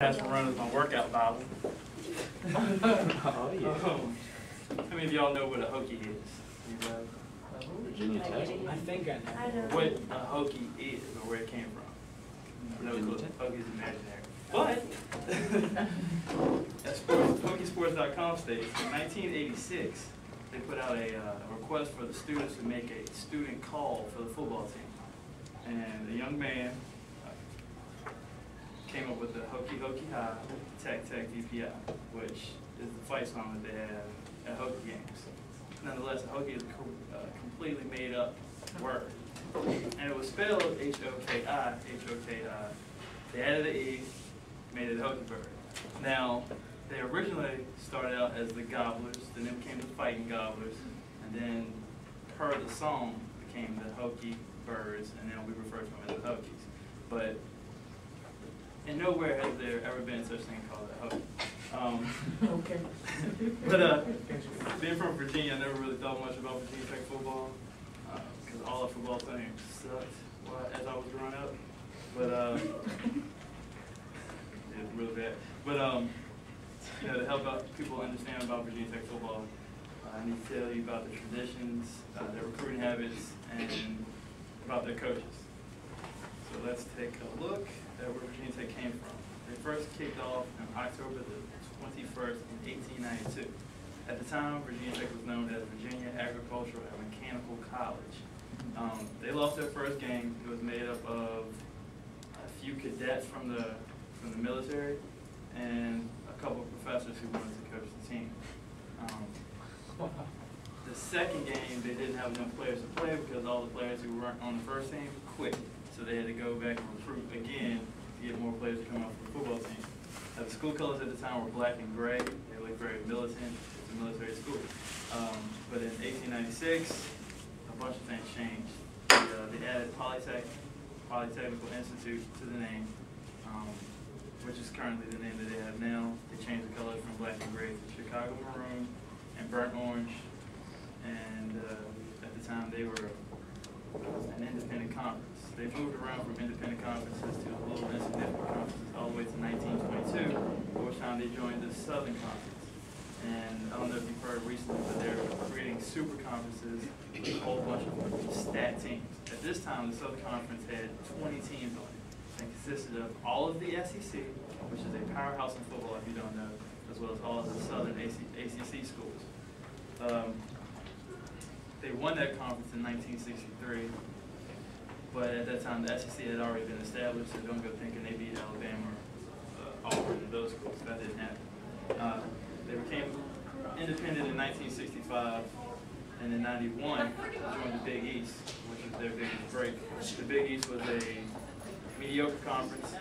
Pastor Run is my workout Bible. Oh, yeah. How many of y'all know what a hokey is? You know? Virginia Tech. I think I know. What a hokey is or where it came from? No clue. Hokey's imaginary. But, as HokeySports.com states, in 1986, they put out a request for the students to make a student call for the football team. And a young man came up with the Hokey Hokey High, Tech Tech DPI, which is the fight song that they have at Hokey games. Nonetheless, a Hokey is a completely made up word. And it was spelled H-O-K-I, H-O-K-I. They added the E, made it Hokey Bird. Now, they originally started out as the Gobblers, then it became the Fighting Gobblers, and then per the song became the Hokey Birds, and then we refer to them as the Hokies. But and nowhere has there ever been such a thing called a Hokie. Okay. But being from Virginia, I never really thought much about Virginia Tech football because all the football playing sucked as I was growing up. But it's really bad. But you know, to help out people understand about Virginia Tech football, I need to tell you about the traditions, their recruiting habits, and about their coaches. So let's take a look at where Virginia Tech came from. They first kicked off on October the 21st in 1892. At the time, Virginia Tech was known as Virginia Agricultural and Mechanical College. They lost their first game. It was made up of a few cadets from the military and a couple of professors who wanted to coach the team. The second game, they didn't have enough players to play because all the players who weren't on the first team quit. So they had to go back and recruit again to get more players to come out for the football team. The school colors at the time were black and gray. They looked very militant. It's a military school. But in 1896, a bunch of things changed. They added Polytechnical Institute to the name, which is currently the name that they have now. They changed the colors from black and gray to Chicago maroon and burnt orange. And at the time, they were an independent conference. They moved around from independent conferences to little insignificant conferences all the way to 1922, at which time they joined the Southern Conference. And I don't know if you've heard recently, but they're creating super conferences with a whole bunch of stat teams. At this time, the Southern Conference had 20 teams on it and consisted of all of the SEC, which is a powerhouse in football if you don't know, as well as all of the Southern ACC schools. They won that conference in 1963, but at that time the SEC had already been established, so don't go thinking they beat Alabama or Auburn and those schools. That didn't happen. They became independent in 1965, and in 91 joined the Big East, which was their biggest break. The Big East was a mediocre conference.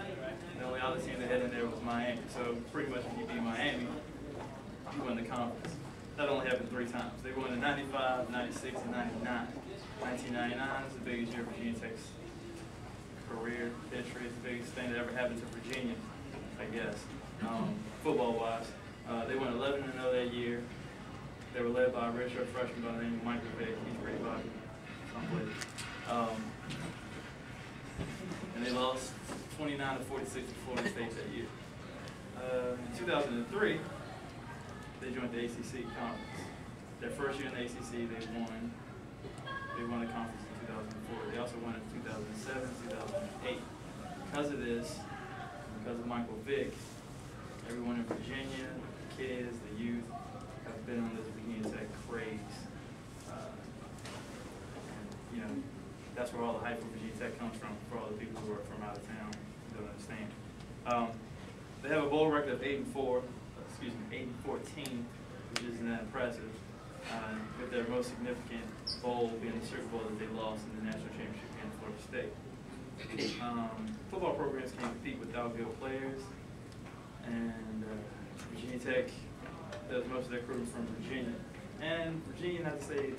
The only other team they had in there was Miami, so pretty much if you beat Miami, you won the conference. That only happened 3 times. They won in 95, 96, and 99. 1999 is the biggest year of Virginia Tech's career history. It's the biggest thing that ever happened to Virginia, I guess, football-wise. They went 11-0 that year. They were led by a redshirt freshman by the name of Michael Vick. He's pretty popular. And they lost 29-46 to Florida State that year. In 2003, they joined the ACC conference. Their first year in the ACC, they won the conference in 2004. They also won it in 2007, 2008. Because of this, because of Michael Vick, everyone in Virginia, the kids, the youth, have been on this Virginia Tech craze. And, you know, that's where all the hype from Virginia Tech comes from for all the people who are from out of town who don't understand. They have a bowl record of 8-14, which isn't that impressive, with their most significant bowl being the Super Bowl that they lost in the national championship against Florida State. Football programs can't compete without good players, and Virginia Tech does most of their recruiting from Virginia. And Virginia, not to say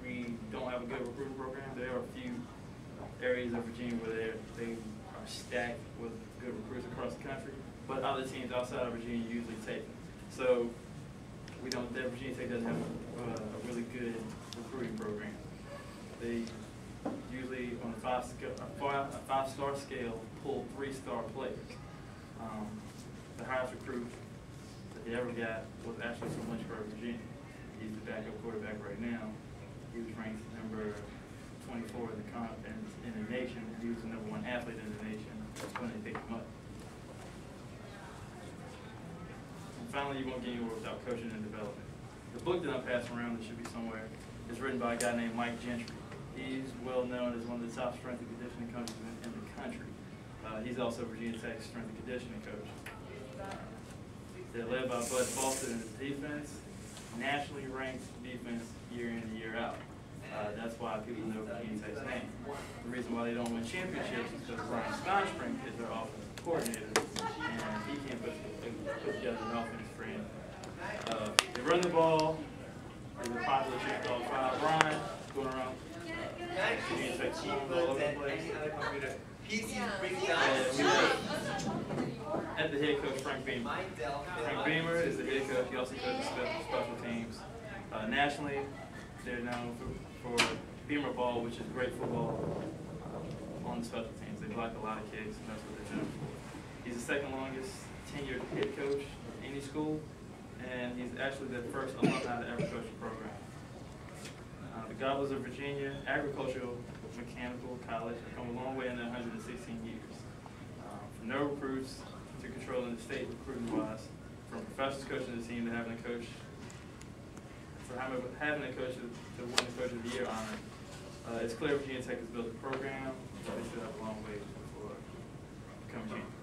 we don't have a good recruiting program, there are a few areas of Virginia where they are stacked with good recruits across the country, but other teams outside of Virginia usually take them. So Virginia Tech doesn't have a really good recruiting program. They usually, on a 5-star scale, pull 3-star players. highest recruit that they ever got was actually from Lynchburg, Virginia. He's the backup quarterback right now. He was ranked number 24 in the nation, and he was the #1 athlete in the nation. That's when they picked him up. And finally, you won't get anywhere without coaching and development. The book that I'm passing around, that should be somewhere, is written by a guy named Mike Gentry. He's well known as one of the top strength and conditioning coaches in the country. He's also Virginia Tech's strength and conditioning coach. They're led by Bud Foster in his defense, nationally ranked defense year in and year out. That's why people know Virginia Tech's name. The reason why they don't win championships is because Brian Sponstring is their offensive coordinator, and he can't put together an offense for him. They run the ball. There's a popular chick called Brian going around. Virginia Tech's all over the place. And the head coach, Frank Beamer. Frank Beamer is the head coach. He also coaches special teams. Nationally, they're known for Beamer ball, which is great football on the special teams. They block a lot of kicks, and that's what they're known for. He's the second longest tenured head coach in any school, and he's actually the first alumni to ever coach the program. The Gobblers of Virginia Agricultural Mechanical College have come a long way in their 116 years. From no recruits to controlling the state recruiting-wise, from professors coaching the team to having a coach, to win the Coach of the Year honor. It's clear Virginia Tech has built a program, but they still have a long way before becoming champions.